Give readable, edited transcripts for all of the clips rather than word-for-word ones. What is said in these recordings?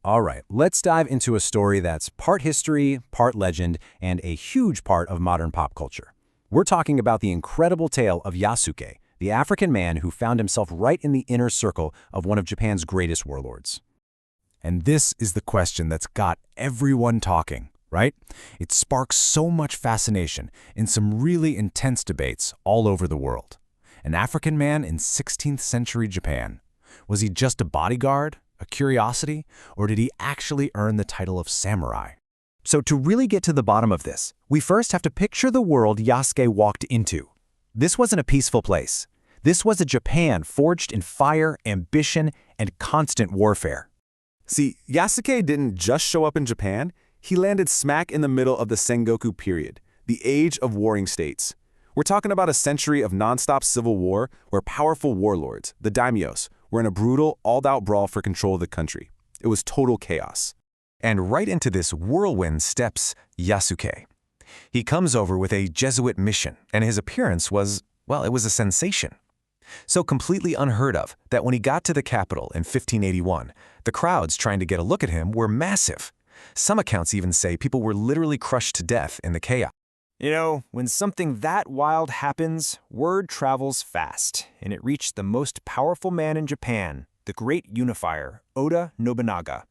All right, let's dive into a story that's part history, part legend, and a huge part of modern pop culture. We're talking about the incredible tale of Yasuke, the African man who found himself right in the inner circle of one of Japan's greatest warlords. And this is the question that's got everyone talking, right? It sparks so much fascination in some really intense debates all over the world. An African man in 16th century Japan. Was he just a bodyguard, a curiosity, or did he actually earn the title of samurai? So to really get to the bottom of this, we first have to picture the world Yasuke walked into. This wasn't a peaceful place. This was a Japan forged in fire, ambition, and constant warfare. See, Yasuke didn't just show up in Japan, he landed smack in the middle of the Sengoku period, the age of warring states. We're talking about a century of nonstop civil war where powerful warlords, the daimyos, were in a brutal, all-out brawl for control of the country. It was total chaos. And right into this whirlwind steps Yasuke. He comes over with a Jesuit mission, and his appearance was, well, it was a sensation. So completely unheard of that when he got to the capital in 1581, the crowds trying to get a look at him were massive. Some accounts even say people were literally crushed to death in the chaos. You know, when something that wild happens, word travels fast, and it reached the most powerful man in Japan, the Great Unifier, Oda Nobunaga.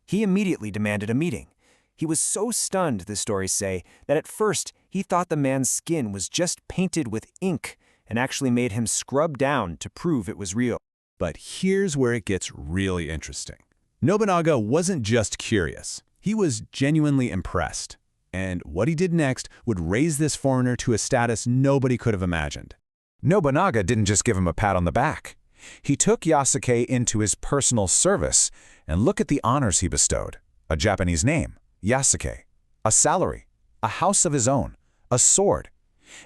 He immediately demanded a meeting. He was so stunned, the stories say, that at first he thought the man's skin was just painted with ink and actually made him scrub down to prove it was real. But here's where it gets really interesting. Nobunaga wasn't just curious. He was genuinely impressed. And what he did next would raise this foreigner to a status nobody could have imagined. Nobunaga didn't just give him a pat on the back. He took Yasuke into his personal service, and look at the honors he bestowed. A Japanese name, Yasuke, a salary, a house of his own, a sword,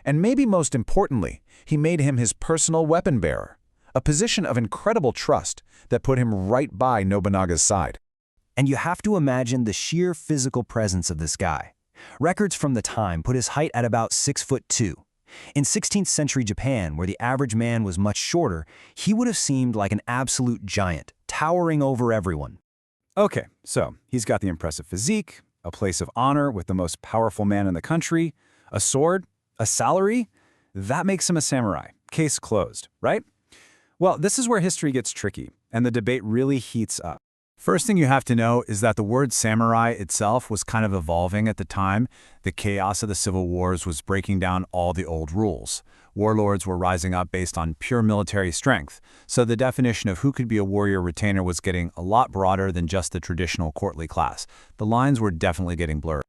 and maybe most importantly, he made him his personal weapon bearer, a position of incredible trust that put him right by Nobunaga's side. And you have to imagine the sheer physical presence of this guy. Records from the time put his height at about 6'2". In 16th century Japan, where the average man was much shorter, he would have seemed like an absolute giant, towering over everyone. Okay, so he's got the impressive physique, a place of honor with the most powerful man in the country, a sword, a salary. That makes him a samurai. Case closed, right? Well, this is where history gets tricky, and the debate really heats up. First thing you have to know is that the word samurai itself was kind of evolving at the time. The chaos of the civil wars was breaking down all the old rules. Warlords were rising up based on pure military strength, so the definition of who could be a warrior retainer was getting a lot broader than just the traditional courtly class. The lines were definitely getting blurred.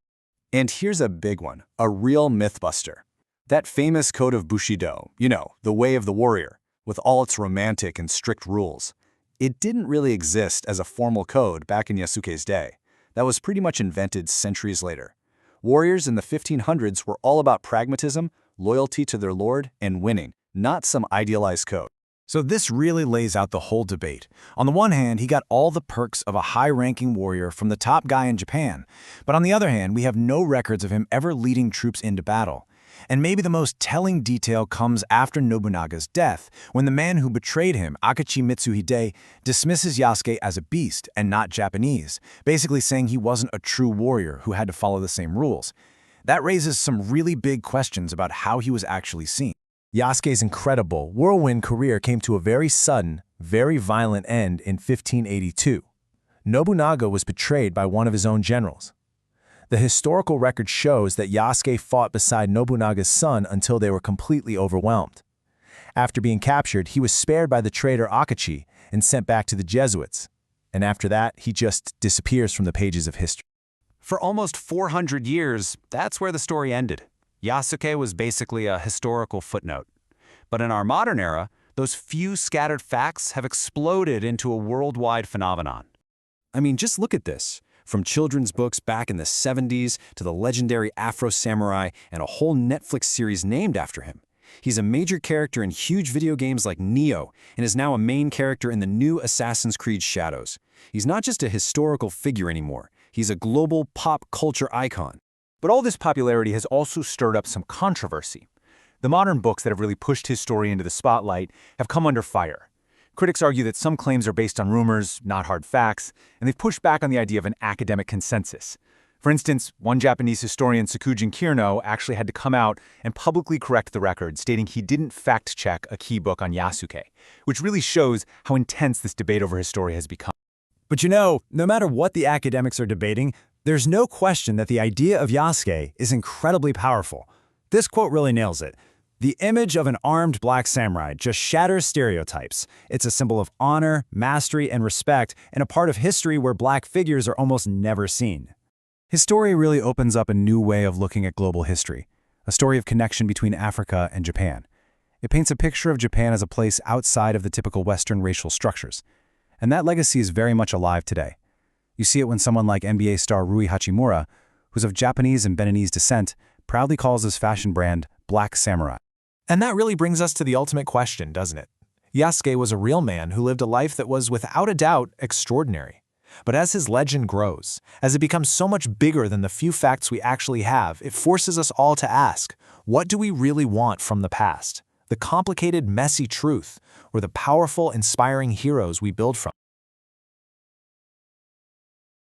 And here's a big one, a real mythbuster. That famous code of Bushido, you know, the way of the warrior, with all its romantic and strict rules. It didn't really exist as a formal code back in Yasuke's day. That was pretty much invented centuries later. Warriors in the 1500s were all about pragmatism, loyalty to their lord, and winning, not some idealized code. So this really lays out the whole debate. On the one hand, he got all the perks of a high-ranking warrior from the top guy in Japan. But on the other hand, we have no records of him ever leading troops into battle. And maybe the most telling detail comes after Nobunaga's death, when the man who betrayed him, Akachi Mitsuhide, dismisses Yasuke as a beast and not Japanese, basically saying he wasn't a true warrior who had to follow the same rules. That raises some really big questions about how he was actually seen. Yasuke's incredible whirlwind career came to a very sudden, very violent end in 1582. Nobunaga was betrayed by one of his own generals. The historical record shows that Yasuke fought beside Nobunaga's son until they were completely overwhelmed. After being captured, he was spared by the traitor Akachi and sent back to the Jesuits. And after that, he just disappears from the pages of history. For almost 400 years, that's where the story ended. Yasuke was basically a historical footnote. But in our modern era, those few scattered facts have exploded into a worldwide phenomenon. I mean, just look at this. From children's books back in the 70s to the legendary Afro Samurai and a whole Netflix series named after him. He's a major character in huge video games like Neo and is now a main character in the new Assassin's Creed Shadows. He's not just a historical figure anymore. He's a global pop culture icon. But all this popularity has also stirred up some controversy. The modern books that have really pushed his story into the spotlight have come under fire. Critics argue that some claims are based on rumors, not hard facts, and they've pushed back on the idea of an academic consensus. For instance, one Japanese historian, Tsukujin Kirno, actually had to come out and publicly correct the record, stating he didn't fact-check a key book on Yasuke, which really shows how intense this debate over his story has become. But you know, no matter what the academics are debating, there's no question that the idea of Yasuke is incredibly powerful. This quote really nails it. The image of an armed black samurai just shatters stereotypes. It's a symbol of honor, mastery, and respect, and a part of history where black figures are almost never seen. His story really opens up a new way of looking at global history, a story of connection between Africa and Japan. It paints a picture of Japan as a place outside of the typical Western racial structures. And that legacy is very much alive today. You see it when someone like NBA star Rui Hachimura, who's of Japanese and Beninese descent, proudly calls his fashion brand Black Samurai. And that really brings us to the ultimate question, doesn't it? Yasuke was a real man who lived a life that was, without a doubt, extraordinary. But as his legend grows, as it becomes so much bigger than the few facts we actually have, it forces us all to ask, what do we really want from the past? The complicated, messy truth, or the powerful, inspiring heroes we build from?